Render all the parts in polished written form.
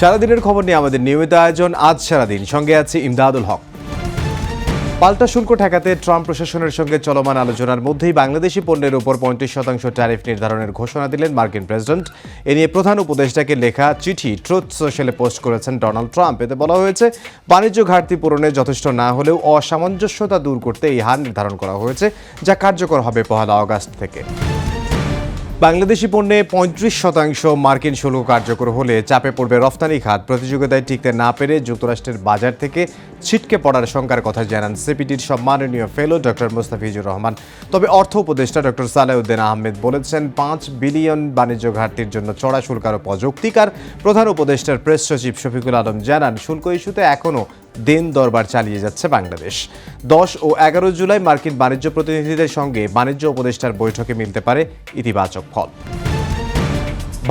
সারাদিনের খবর নিয়ে আমাদের নিয়মিত আয়োজন আজ সারাদিন, সঙ্গে আছে ইমদাদুল হক। পাল্টা শুল্ক ঠেকাতে ট্রাম্প প্রশাসনের সঙ্গে চলমান আলোচনার মধ্যেই বাংলাদেশি পণ্যের উপর 35% ট্যারিফ নির্ধারণের ঘোষণা দিলেন মার্কিন প্রেসিডেন্ট। এ নিয়ে প্রধান উপদেষ্টাকে লেখা চিঠি ট্রুথ সোশ্যালে পোস্ট করেছেন ডোনাল্ড ট্রাম্প। এতে বলা হয়েছে, বাণিজ্য ঘাটতি পূরণে যথেষ্ট না হলেও অসামঞ্জস্যতা দূর করতে এই হার নির্ধারণ করা হয়েছে, যা কার্যকর হবে 1 আগস্ট থেকে। বাংলাদেশি পণ্যে 35% মার্কিন শুল্ক কার্যকর হলে চাপে পড়বে রফতানি খাত। প্রতিযোগিতায় টিকতে না পেরে যুক্তরাষ্ট্রের বাজার থেকে ছিটকে পড়ার শঙ্কার কথা জানান সিপিডির সম্মাননীয় ফেলো ডক্টর মোস্তাফিজুর রহমান। তবে অর্থ উপদেষ্টা ডক্টর সালেউদ্দিন আহমেদ বলেছেন, 5 বিলিয়ন বাণিজ্য ঘাটতির জন্য চড়া শুল্ক আরও অযৌক্তিক। আর প্রধান উপদেষ্টার প্রেস সচিব শফিকুল আলম জানান, শুল্ক ইস্যুতে এখনও দিন দরবার চালিয়ে যাচ্ছে বাংলাদেশ। 10 ও 11 জুলাই মার্কিন বাণিজ্য প্রতিনিধিদের সঙ্গে বাণিজ্য উপদেষ্টার বৈঠকে মিলতে পারে ইতিবাচক ফল।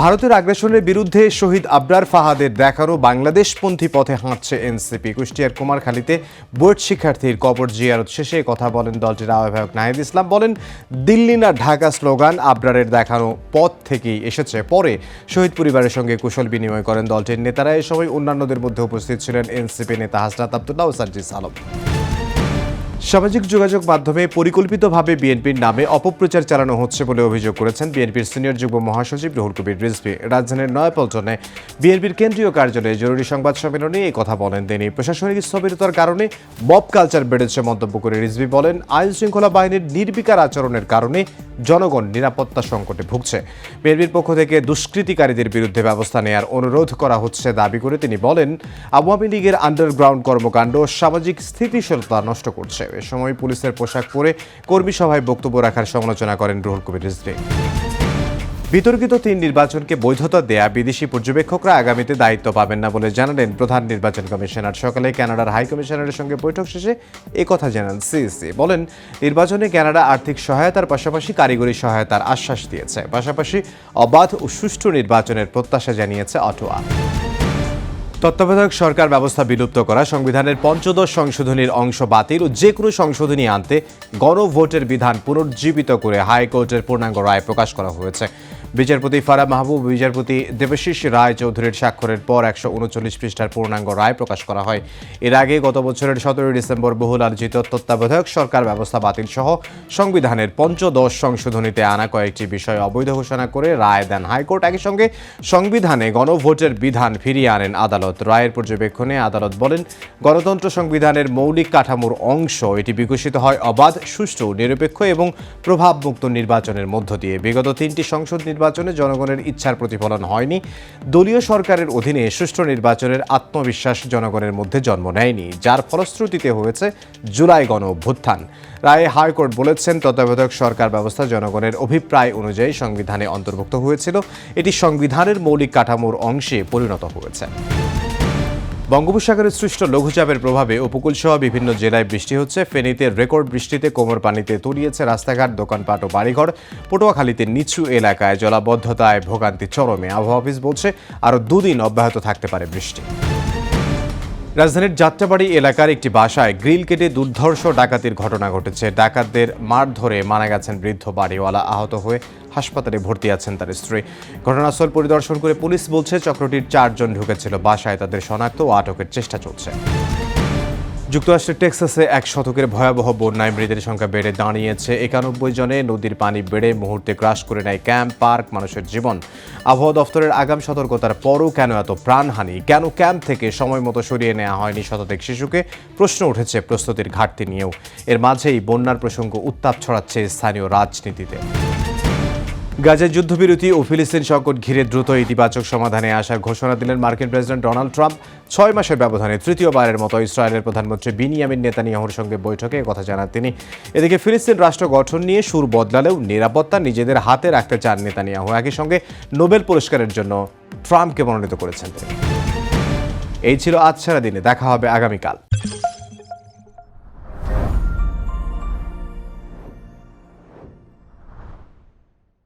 ভারতের আগ্রাসনের বিরুদ্ধে শহীদ আবরার ফাহাদের দেখানো বাংলাদেশপন্থী পথে হাঁটছে এনসিপি। কুষ্টিয়ার কুমারখালীতে বুয়েট শিক্ষার্থীর কবর জিয়ারত শেষে কথা বলেন দলটির আহ্বায়ক নাহিদ ইসলাম। বলেন, দিল্লি না ঢাকা স্লোগান আবরারের দেখানো পথ থেকেই এসেছে। পরে শহীদ পরিবারের সঙ্গে কুশল বিনিময় করেন দলটির নেতারা। এ সময় অন্যান্যদের মধ্যে উপস্থিত ছিলেন এনসিপি নেতা হাসনাত আব্দুল্লাহ ও সার্জিস আলম। সামাজিক যোগাযোগ মাধ্যমে পরিকল্পিতভাবে বিএনপির নামে অপপ্রচার চালানো হচ্ছে বলে অভিযোগ করেছেন বিএনপির সিনিয়র যুগ্ম মহাসচিব রুহুল কবির রিজভী। রাজধানীর নয়াপল্টনে বিএনপির কেন্দ্রীয় কার্যালয়ে জরুরি সংবাদ সম্মেলনে এই কথা বলেন তিনি। প্রশাসনিক স্থবিরতার কারণে মব কালচার বেড়েছে মন্তব্য করে রিজভী বলেন, আইন শৃঙ্খলা বাহিনীর নির্বিকার আচরণের কারণে জনগণ নিরাপত্তা সংকটে ভুগছে। বিএনপির পক্ষ থেকে দুষ্কৃতিকারীদের বিরুদ্ধে ব্যবস্থা নেওয়ার অনুরোধ করা হচ্ছে দাবি করে তিনি বলেন, আওয়ামী লীগের আন্ডারগ্রাউন্ড কর্মকাণ্ড সামাজিক স্থিতিশীলতা নষ্ট করছে। এ সময় পুলিশের পোশাক পরে কর্মী সভায় বক্তব্য রাখার সমালোচনা করেন রুহুল কবির রিজভী। বিতর্কিত 3 নির্বাচনকে বৈধতা দেয়া বিদেশি পর্যবেক্ষকরা আগামীতে দায়িত্ব পাবেন না বলে জানালেন প্রধান নির্বাচন কমিশনার। সকালে কানাডার হাই কমিশনারের সঙ্গে বৈঠক শেষে একথা জানান সিইসি। বলেন, নির্বাচনে কানাডা আর্থিক সহায়তার পাশাপাশি কারিগরি সহায়তার আশ্বাস দিয়েছে। পাশাপাশি অবাধ ও সুষ্ঠু নির্বাচনের প্রত্যাশা জানিয়েছে অটোয়া। তত্ত্বাবধায়ক সরকার ব্যবস্থা বিলুপ্ত করা, সংবিধানের 15 সংশোধনীর অংশ বাতিল ও যে কোনো সংশোধনী আনতে গণভোটের বিধান পুনর্জীবিত করে হাইকোর্টের পূর্ণাঙ্গ রায় প্রকাশ করা হয়েছে। বিচারপতি ফারাহ মাহবুব, বিচারপতি দেবাশিস রায় চৌধুরীর স্বাক্ষরের পর 139 পৃষ্ঠার পূর্ণাঙ্গ রায় প্রকাশ করা হয়। এর আগে গত বছরের 17 ডিসেম্বর বহুল আলোচিত তত্ত্বাবধায়ক সরকার ব্যবস্থা বাতিল সহ সংবিধানের 15 সংশোধনীতে আনা কয়েকটি বিষয় অবৈধ ঘোষণা করে রায় দেন হাইকোর্ট। একই সঙ্গে সংবিধানে গণভোটের বিধান ফিরিয়ে আনেন আদালত। রায়ের পর্যবেক্ষণে আদালত বলেন, গণতন্ত্র সংবিধানের মৌলিক কাঠামোর অংশ। এটি বিকশিত হয় অবাধ, সুষ্ঠু, নিরপেক্ষ এবং প্রভাবমুক্ত নির্বাচনের মধ্য দিয়ে। বিগত 3টি সংসদ নির্বাচনে জনগণের ইচ্ছার প্রতিফলন হয়নি। দলীয় সরকারের অধীনে সুষ্ঠু নির্বাচনের আত্মবিশ্বাস জনগণের মধ্যে জন্ম নেয়নি, যার ফলশ্রুতিতে হয়েছে জুলাই গণ অভ্যুত্থান। রায়ে হাইকোর্ট বলেছেন, তত্ত্বাবধায়ক সরকার ব্যবস্থা জনগণের অভিপ্রায় অনুযায়ী সংবিধানে অন্তর্ভুক্ত হয়েছিল। এটি সংবিধানের মৌলিক কাঠামোর অংশে পরিণত হয়েছে। বঙ্গোপসাগরে সৃষ্ট লঘুচাপের প্রভাবে উপকূল সহ বিভিন্ন জেলায় বৃষ্টি হচ্ছে। ফেনীতে রেকর্ড বৃষ্টিতে কোমর পানিতে তলিয়েছে রাস্তাঘাট, দোকানপাট ও বাড়িঘর। পটুয়াখালীতে নিচু এলাকায় জলাবদ্ধতায় ভোগান্তি চরমে। আবহাওয়া অফিস বলছে, আরও 2 দিন অব্যাহত থাকতে পারে বৃষ্টি। রাজধানীর যাত্রাবাড়ি এলাকার একটি বাসায় গ্রিল কেটে দুর্ধর্ষ ডাকাতির ঘটনা ঘটেছে। ডাকাতদের মারধরে মারা গেছেন বৃদ্ধ বাড়িওয়ালা। আহত হয়ে হাসপাতালে ভর্তি আছেন তার স্ত্রী। ঘটনাস্থল পরিদর্শন করে পুলিশ বলছে, চক্রটির 4 জন ঢুকেছিল বাসায়। তাদের শনাক্ত ও আটকের চেষ্টা চলছে। যুক্তরাষ্ট্রের টেক্সাসে 1 শতকের ভয়াবহ বন্যায় মৃতের সংখ্যা বেড়ে দাঁড়িয়েছে 91 জনে। নদীর পানি বেড়ে মুহূর্তে গ্রাস করে নেয় ক্যাম্প, পার্ক, মানুষের জীবন। আবহাওয়া দফতরের আগাম সতর্কতার পরও কেন এত প্রাণহানি? কেন ক্যাম্প থেকে সময় মতো সরিয়ে নেওয়া হয়নি শতাধিক শিশুকে? প্রশ্ন উঠেছে প্রস্তুতির ঘাটতি নিয়েও। এর মাঝেই বন্যার প্রসঙ্গ উত্তাপ ছড়াচ্ছে স্থানীয় রাজনীতিতে। গাজায় যুদ্ধবিরতি ও ফিলিস্তিন সংকট ঘিরে দ্রুত ইতিবাচক সমাধানে আসার ঘোষণা দিলেন মার্কিন প্রেসিডেন্ট ডোনাল্ড ট্রাম্প। 6 মাসের ব্যবধানে তৃতীয়বারের মতো ইসরায়েলের প্রধানমন্ত্রী বিনিয়ামিন নেতানিয়াহুর সঙ্গে বৈঠকে কথা জানান তিনি। এদিকে ফিলিস্তিন রাষ্ট্র গঠন নিয়ে সুর বদলালেও নিরাপত্তা নিজেদের হাতে রাখতে চান নেতানিয়াহু। একই সঙ্গে নোবেল পুরস্কারের জন্য ট্রাম্পকে মনোনীত করেছেন তিনি। এই ছিল আজ সারাদিনে। দেখা হবে আগামীকাল।